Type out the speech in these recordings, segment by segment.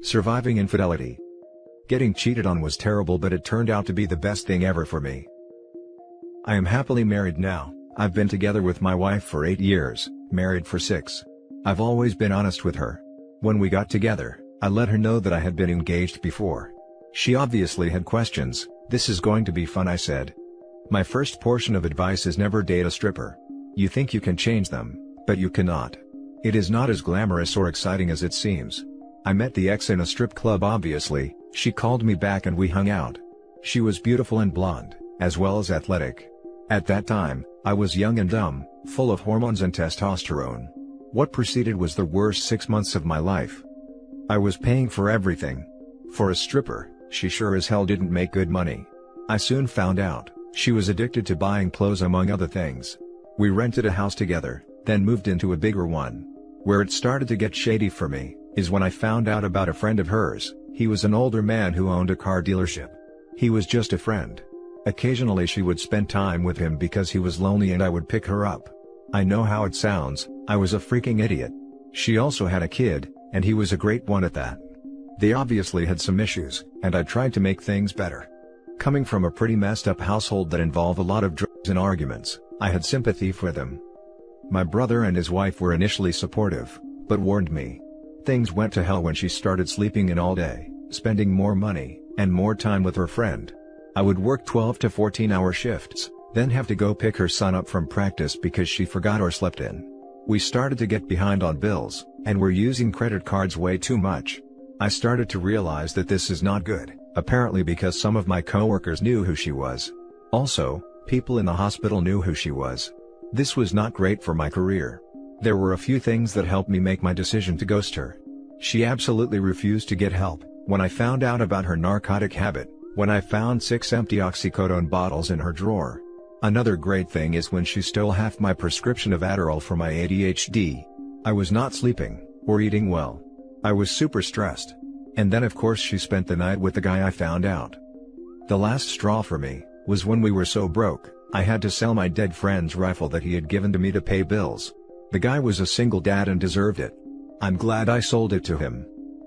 Surviving infidelity. Getting cheated on was terrible, but it turned out to be the best thing ever for me. I am happily married now. I've been together with my wife for 8 years, married for 6. I've always been honest with her. When we got together, I let her know that I had been engaged before. She obviously had questions. "This is going to be fun," I said. My first portion of advice is never date a stripper. You think you can change them, but you cannot. It is not as glamorous or exciting as it seems. I met the ex in a strip club. Obviously, she called me back and we hung out. She was beautiful and blonde, as well as athletic. At that time, I was young and dumb, full of hormones and testosterone. What preceded was the worst 6 months of my life. I was paying for everything. For a stripper, she sure as hell didn't make good money. I soon found out, she was addicted to buying clothes among other things. We rented a house together, then moved into a bigger one. Where it started to get shady for me, is when I found out about a friend of hers. He was an older man who owned a car dealership. He was just a friend. Occasionally she would spend time with him because he was lonely and I would pick her up. I know how it sounds, I was a freaking idiot. She also had a kid, and he was a great one at that. They obviously had some issues, and I tried to make things better. Coming from a pretty messed up household that involved a lot of drugs and arguments, I had sympathy for them. My brother and his wife were initially supportive, but warned me. Things went to hell when she started sleeping in all day, spending more money, and more time with her friend. I would work 12 to 14-hour shifts, then have to go pick her son up from practice because she forgot or slept in. We started to get behind on bills, and were using credit cards way too much. I started to realize that this is not good, apparently because some of my coworkers knew who she was. Also, people in the hospital knew who she was. This was not great for my career. There were a few things that helped me make my decision to ghost her. She absolutely refused to get help. When I found out about her narcotic habit, when I found 6 empty oxycodone bottles in her drawer. Another great thing is when she stole half my prescription of Adderall for my ADHD. I was not sleeping, or eating well. I was super stressed. And then of course she spent the night with the guy I found out. The last straw for me, was when we were so broke, I had to sell my dead friend's rifle that he had given to me to pay bills. The guy was a single dad and deserved it. I'm glad I sold it to him.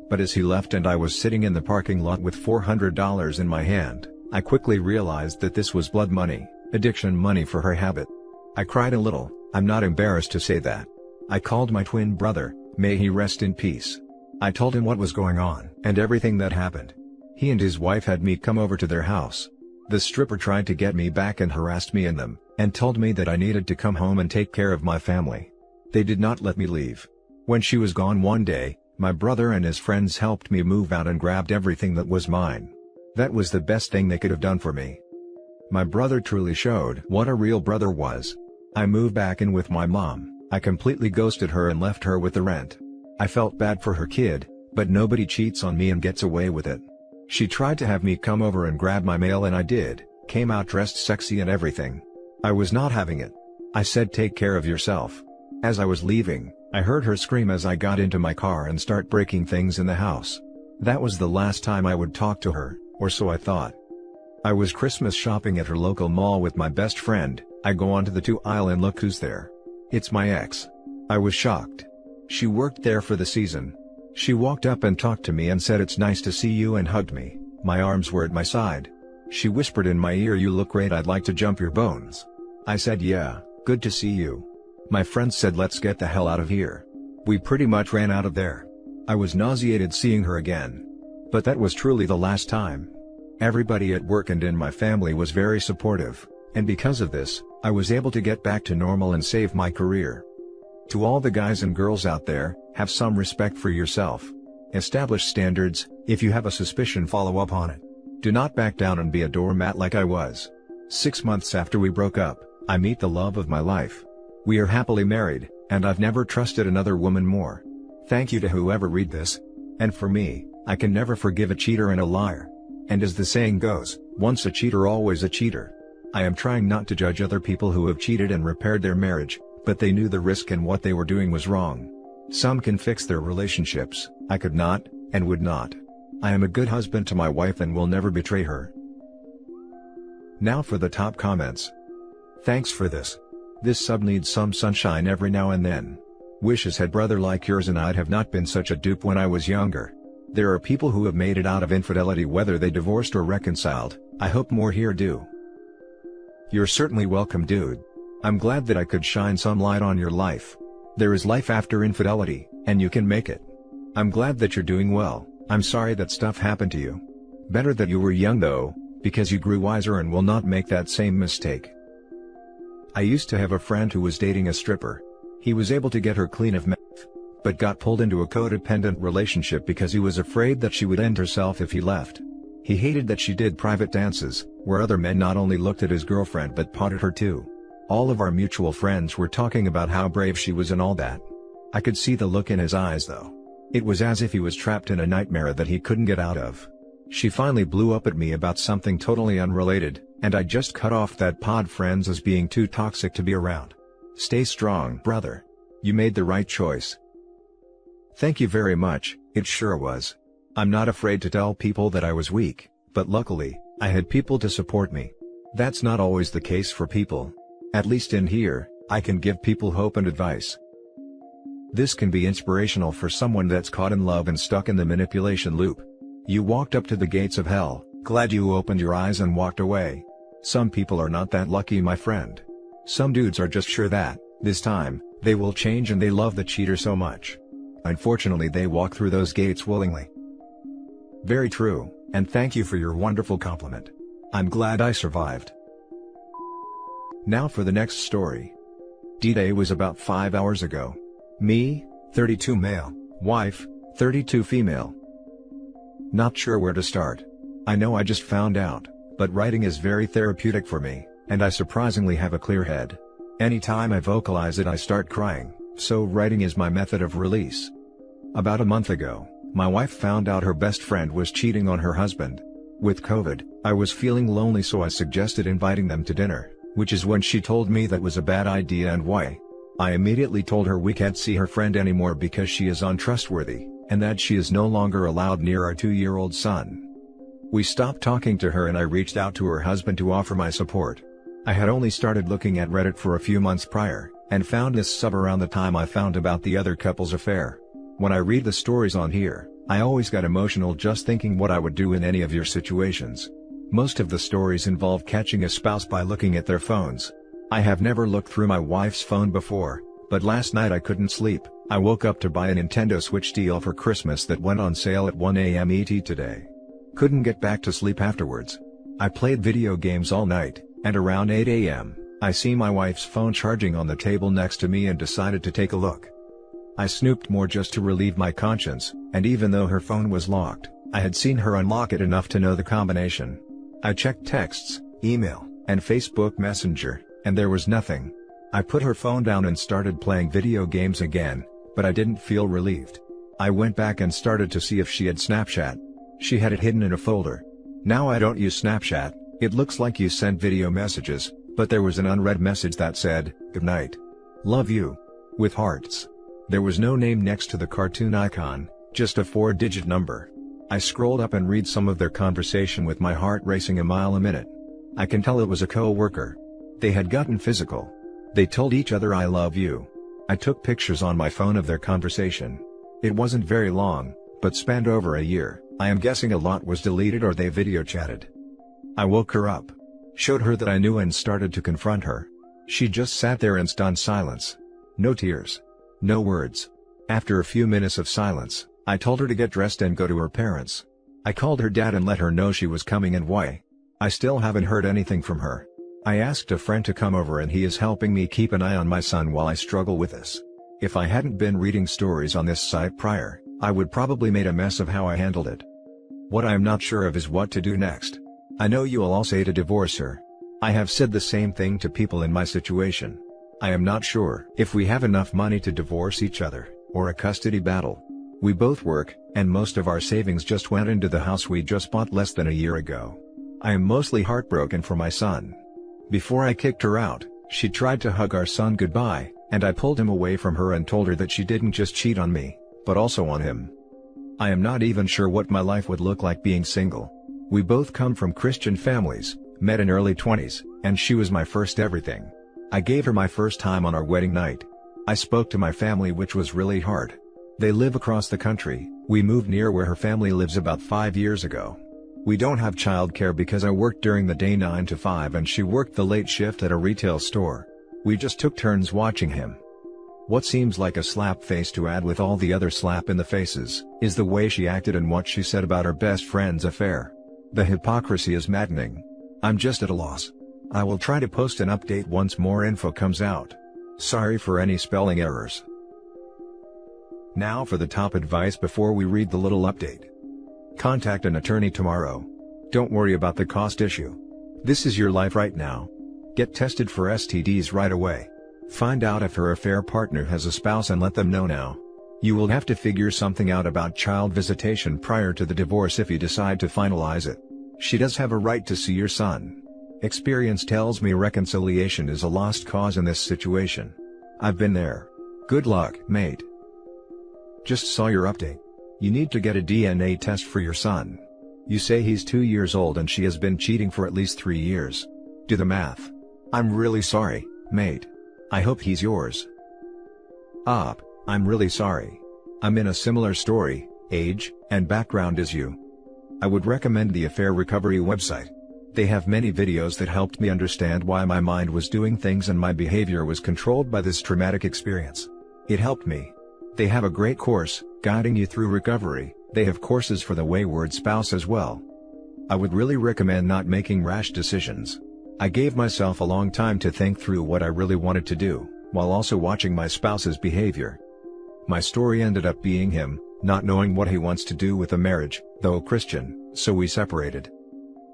But as he left and I was sitting in the parking lot with $400 in my hand, I quickly realized that this was blood money, addiction money for her habit. I cried a little. I'm not embarrassed to say that. I called my twin brother, may he rest in peace. I told him what was going on and everything that happened. He and his wife had me come over to their house. The stripper tried to get me back and harassed me in them, and told me that I needed to come home and take care of my family. They did not let me leave. When she was gone one day, my brother and his friends helped me move out and grabbed everything that was mine. That was the best thing they could have done for me. My brother truly showed what a real brother was. I moved back in with my mom. I completely ghosted her and left her with the rent. I felt bad for her kid, but nobody cheats on me and gets away with it. She tried to have me come over and grab my mail and I did, came out dressed sexy and everything. I was not having it. I said, take care of yourself. As I was leaving, I heard her scream as I got into my car and start breaking things in the house. That was the last time I would talk to her, or so I thought. I was Christmas shopping at her local mall with my best friend. I go onto the 2 aisle and look who's there. It's my ex. I was shocked. She worked there for the season. She walked up and talked to me and said, it's nice to see you, and hugged me. My arms were at my side. She whispered in my ear, you look great, I'd like to jump your bones. I said, yeah, good to see you. My friend said, let's get the hell out of here. We pretty much ran out of there. I was nauseated seeing her again. But that was truly the last time. Everybody at work and in my family was very supportive, and because of this, I was able to get back to normal and save my career. To all the guys and girls out there, have some respect for yourself. Establish standards. If you have a suspicion, follow up on it. Do not back down and be a doormat like I was. 6 months after we broke up, I meet the love of my life. We are happily married, and I've never trusted another woman more. Thank you to whoever read this. And for me, I can never forgive a cheater and a liar. And as the saying goes, once a cheater always a cheater. I am trying not to judge other people who have cheated and repaired their marriage, but they knew the risk and what they were doing was wrong. Some can fix their relationships, I could not, and would not. I am a good husband to my wife and will never betray her. Now for the top comments. Thanks for this. This sub needs some sunshine every now and then. Wishes had brother like yours and I'd have not been such a dupe when I was younger. There are people who have made it out of infidelity whether they divorced or reconciled. I hope more here do. You're certainly welcome, dude. I'm glad that I could shine some light on your life. There is life after infidelity, and you can make it. I'm glad that you're doing well. I'm sorry that stuff happened to you. Better that you were young though, because you grew wiser and will not make that same mistake. I used to have a friend who was dating a stripper. He was able to get her clean of meth, but got pulled into a codependent relationship because he was afraid that she would end herself if he left. He hated that she did private dances, where other men not only looked at his girlfriend but potted her too. All of our mutual friends were talking about how brave she was and all that. I could see the look in his eyes though. It was as if he was trapped in a nightmare that he couldn't get out of. She finally blew up at me about something totally unrelated, and I just cut off that pod friends as being too toxic to be around. Stay strong, brother. You made the right choice. Thank you very much, it sure was. I'm not afraid to tell people that I was weak, but luckily, I had people to support me. That's not always the case for people. At least in here, I can give people hope and advice. This can be inspirational for someone that's caught in love and stuck in the manipulation loop. You walked up to the gates of hell, glad you opened your eyes and walked away. Some people are not that lucky, my friend. Some dudes are just sure that, this time, they will change and they love the cheater so much. Unfortunately, they walk through those gates willingly. Very true, and thank you for your wonderful compliment. I'm glad I survived. Now for the next story. D-Day was about 5 hours ago. Me, 32 male, wife, 32 female. Not sure where to start. I know I just found out, but writing is very therapeutic for me, and I surprisingly have a clear head. Anytime I vocalize it I start crying, so writing is my method of release. About a month ago, my wife found out her best friend was cheating on her husband. With COVID, I was feeling lonely, so I suggested inviting them to dinner, which is when she told me that was a bad idea and why. I immediately told her we can't see her friend anymore because she is untrustworthy, and that she is no longer allowed near our 2-year-old son. We stopped talking to her and I reached out to her husband to offer my support. I had only started looking at Reddit for a few months prior, and found this sub around the time I found about the other couple's affair. When I read the stories on here, I always got emotional just thinking what I would do in any of your situations. Most of the stories involve catching a spouse by looking at their phones. I have never looked through my wife's phone before, but last night I couldn't sleep. I woke up to buy a Nintendo Switch deal for Christmas that went on sale at 1 a.m. ET today. Couldn't get back to sleep afterwards. I played video games all night, and around 8 a.m., I see my wife's phone charging on the table next to me and decided to take a look. I snooped more just to relieve my conscience, and even though her phone was locked, I had seen her unlock it enough to know the combination. I checked texts, email, and Facebook Messenger, and there was nothing. I put her phone down and started playing video games again, but I didn't feel relieved. I went back and started to see if she had Snapchat. She had it hidden in a folder. Now I don't use Snapchat. It looks like you sent video messages, but there was an unread message that said, "Good night. Love you." With hearts. There was no name next to the cartoon icon, just a 4-digit number. I scrolled up and read some of their conversation with my heart racing a mile a minute. I can tell it was a co-worker. They had gotten physical. They told each other "I love you." I took pictures on my phone of their conversation. It wasn't very long, but spanned over a year. I am guessing a lot was deleted or they video chatted. I woke her up, showed her that I knew and started to confront her. She just sat there in stunned silence. No tears. No words. After a few minutes of silence, I told her to get dressed and go to her parents. I called her dad and let her know she was coming and why. I still haven't heard anything from her. I asked a friend to come over and he is helping me keep an eye on my son while I struggle with this. If I hadn't been reading stories on this site prior, I would probably made a mess of how I handled it. What I am not sure of is what to do next. I know you will all say to divorce her. I have said the same thing to people in my situation. I am not sure if we have enough money to divorce each other, or a custody battle. We both work, and most of our savings just went into the house we just bought less than a year ago. I am mostly heartbroken for my son. Before I kicked her out, she tried to hug our son goodbye, and I pulled him away from her and told her that she didn't just cheat on me, but also on him. I am not even sure what my life would look like being single. We both come from Christian families, met in early 20s, and she was my first everything. I gave her my first time on our wedding night. I spoke to my family, which was really hard. They live across the country. We moved near where her family lives about 5 years ago. We don't have childcare because I worked during the day 9 to 5 and she worked the late shift at a retail store. We just took turns watching him. What seems like a slap face to add with all the other slap in the faces, is the way she acted and what she said about her best friend's affair. The hypocrisy is maddening. I'm just at a loss. I will try to post an update once more info comes out. Sorry for any spelling errors. Now for the top advice before we read the little update. Contact an attorney tomorrow. Don't worry about the cost issue. This is your life right now. Get tested for STDs right away. Find out if her affair partner has a spouse and let them know now. You will have to figure something out about child visitation prior to the divorce if you decide to finalize it. She does have a right to see your son. Experience tells me reconciliation is a lost cause in this situation. I've been there. Good luck, mate. Just saw your update. You need to get a DNA test for your son. You say he's 2 years old and she has been cheating for at least 3 years. Do the math. I'm really sorry, mate. I hope he's yours. I'm really sorry. I'm in a similar story, age, and background as you. I would recommend the Affair Recovery website. They have many videos that helped me understand why my mind was doing things and my behavior was controlled by this traumatic experience. It helped me. They have a great course, guiding you through recovery. They have courses for the wayward spouse as well. I would really recommend not making rash decisions. I gave myself a long time to think through what I really wanted to do, while also watching my spouse's behavior. My story ended up being him, not knowing what he wants to do with a marriage, though Christian, so we separated.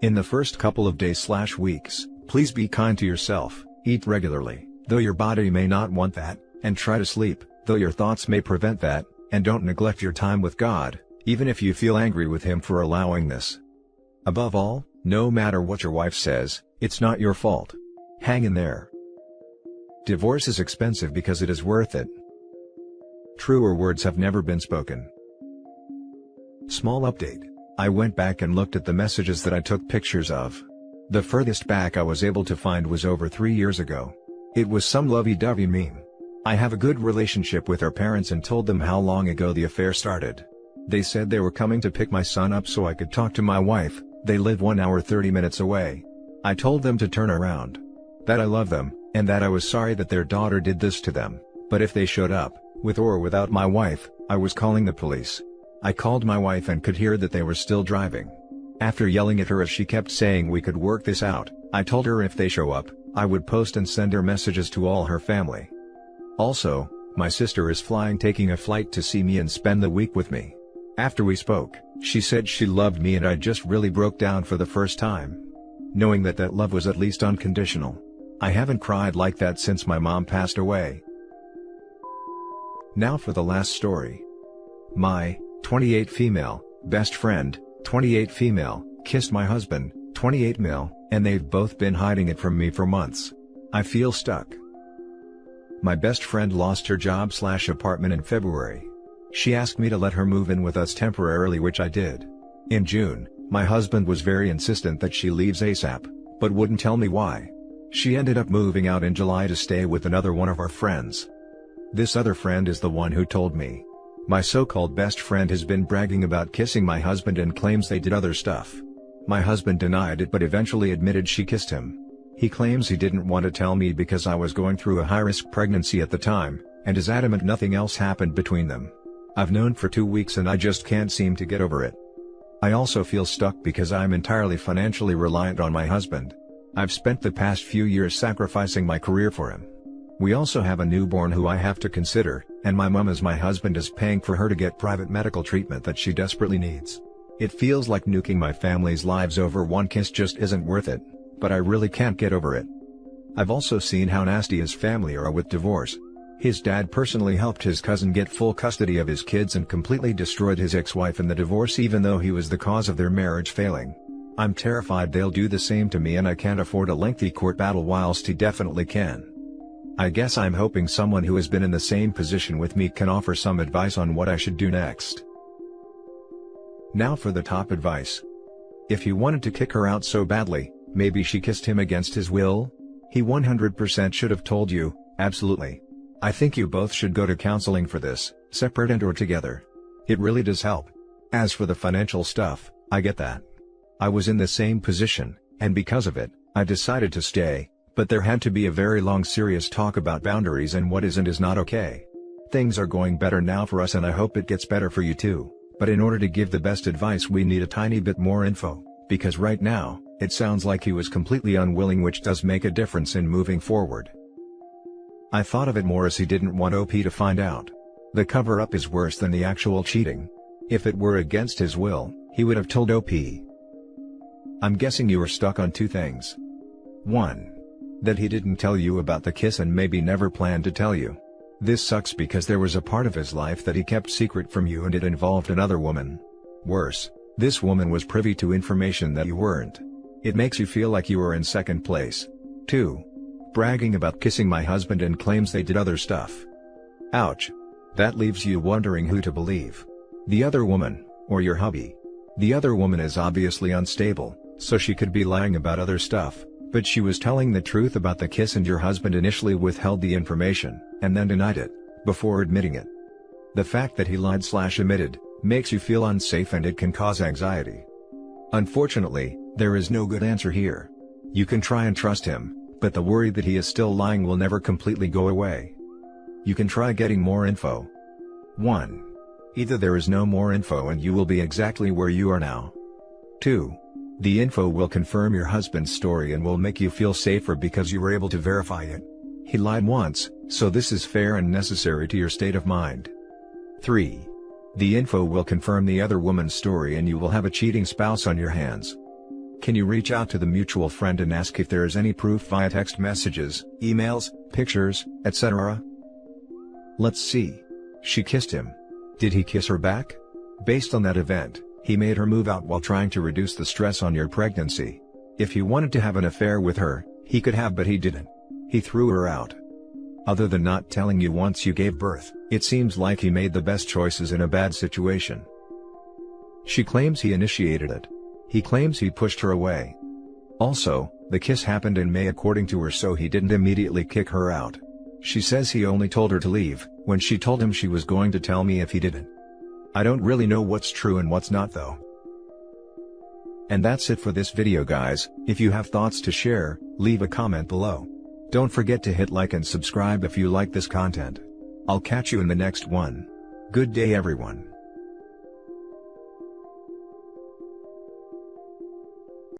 In the first couple of days/weeks, please be kind to yourself, eat regularly, though your body may not want that, and try to sleep, though your thoughts may prevent that, and don't neglect your time with God, even if you feel angry with Him for allowing this. Above all, no matter what your wife says, it's not your fault. Hang in there. Divorce is expensive because it is worth it. Truer words have never been spoken. Small update. I went back and looked at the messages that I took pictures of. The furthest back I was able to find was over 3 years ago. It was some lovey-dovey meme. I have a good relationship with her parents and told them how long ago the affair started. They said they were coming to pick my son up so I could talk to my wife. They live 1 hour 30 minutes away. I told them to turn around. That I love them, and that I was sorry that their daughter did this to them, but if they showed up, with or without my wife, I was calling the police. I called my wife and could hear that they were still driving. After yelling at her as she kept saying we could work this out, I told her if they show up, I would post and send her messages to all her family. Also, my sister is taking a flight to see me and spend the week with me. After we spoke, she said she loved me and I just really broke down for the first time. Knowing that love was at least unconditional. I haven't cried like that since my mom passed away. Now for the last story. My 28 female best friend, 28 female, kissed my husband, 28 male, and they've both been hiding it from me for months. I feel stuck. My best friend lost her job/apartment in February. She asked me to let her move in with us temporarily, which I did. In June, my husband was very insistent that she leaves ASAP, but wouldn't tell me why. She ended up moving out in July to stay with another one of our friends. This other friend is the one who told me. My so-called best friend has been bragging about kissing my husband and claims they did other stuff. My husband denied it but eventually admitted she kissed him. He claims he didn't want to tell me because I was going through a high-risk pregnancy at the time, and is adamant nothing else happened between them. I've known for 2 weeks and I just can't seem to get over it. I also feel stuck because I'm entirely financially reliant on my husband. I've spent the past few years sacrificing my career for him. We also have a newborn who I have to consider, and my mom as my husband is paying for her to get private medical treatment that she desperately needs. It feels like nuking my family's lives over one kiss just isn't worth it, but I really can't get over it. I've also seen how nasty his family are with divorce. His dad personally helped his cousin get full custody of his kids and completely destroyed his ex-wife in the divorce even though he was the cause of their marriage failing. I'm terrified they'll do the same to me and I can't afford a lengthy court battle whilst he definitely can. I guess I'm hoping someone who has been in the same position with me can offer some advice on what I should do next. Now for the top advice. If he wanted to kick her out so badly, maybe she kissed him against his will? He 100% should have told you, absolutely. I think you both should go to counseling for this, separate and or together. It really does help. As for the financial stuff, I get that. I was in the same position, and because of it, I decided to stay, but there had to be a very long serious talk about boundaries and what is and is not okay. Things are going better now for us and I hope it gets better for you too, but in order to give the best advice we need a tiny bit more info, because right now, it sounds like he was completely unwilling, which does make a difference in moving forward. I thought of it more as he didn't want OP to find out. The cover-up is worse than the actual cheating. If it were against his will, he would have told OP. I'm guessing you are stuck on two things. 1. That he didn't tell you about the kiss and maybe never planned to tell you. This sucks because there was a part of his life that he kept secret from you and it involved another woman. Worse, this woman was privy to information that you weren't. It makes you feel like you were in second place. 2. Bragging about kissing my husband and claims they did other stuff. Ouch. That leaves you wondering who to believe. The other woman, or your hubby. The other woman is obviously unstable, so she could be lying about other stuff, but she was telling the truth about the kiss and your husband initially withheld the information, and then denied it, before admitting it. The fact that he lied/omitted, makes you feel unsafe and it can cause anxiety. Unfortunately, there is no good answer here. You can try and trust him, but the worry that he is still lying will never completely go away. You can try getting more info. 1. Either there is no more info and you will be exactly where you are now. 2. The info will confirm your husband's story and will make you feel safer because you were able to verify it. He lied once, so this is fair and necessary to your state of mind. 3. The info will confirm the other woman's story and you will have a cheating spouse on your hands. Can you reach out to the mutual friend and ask if there is any proof via text messages, emails, pictures, etc.? Let's see. She kissed him. Did he kiss her back? Based on that event, he made her move out while trying to reduce the stress on your pregnancy. If he wanted to have an affair with her, he could have, but he didn't. He threw her out. Other than not telling you once you gave birth, it seems like he made the best choices in a bad situation. She claims he initiated it. He claims he pushed her away. Also, the kiss happened in May according to her, so he didn't immediately kick her out. She says he only told her to leave, when she told him she was going to tell me if he didn't. I don't really know what's true and what's not though. And that's it for this video guys. If you have thoughts to share, leave a comment below. Don't forget to hit like and subscribe if you like this content. I'll catch you in the next one. Good day everyone.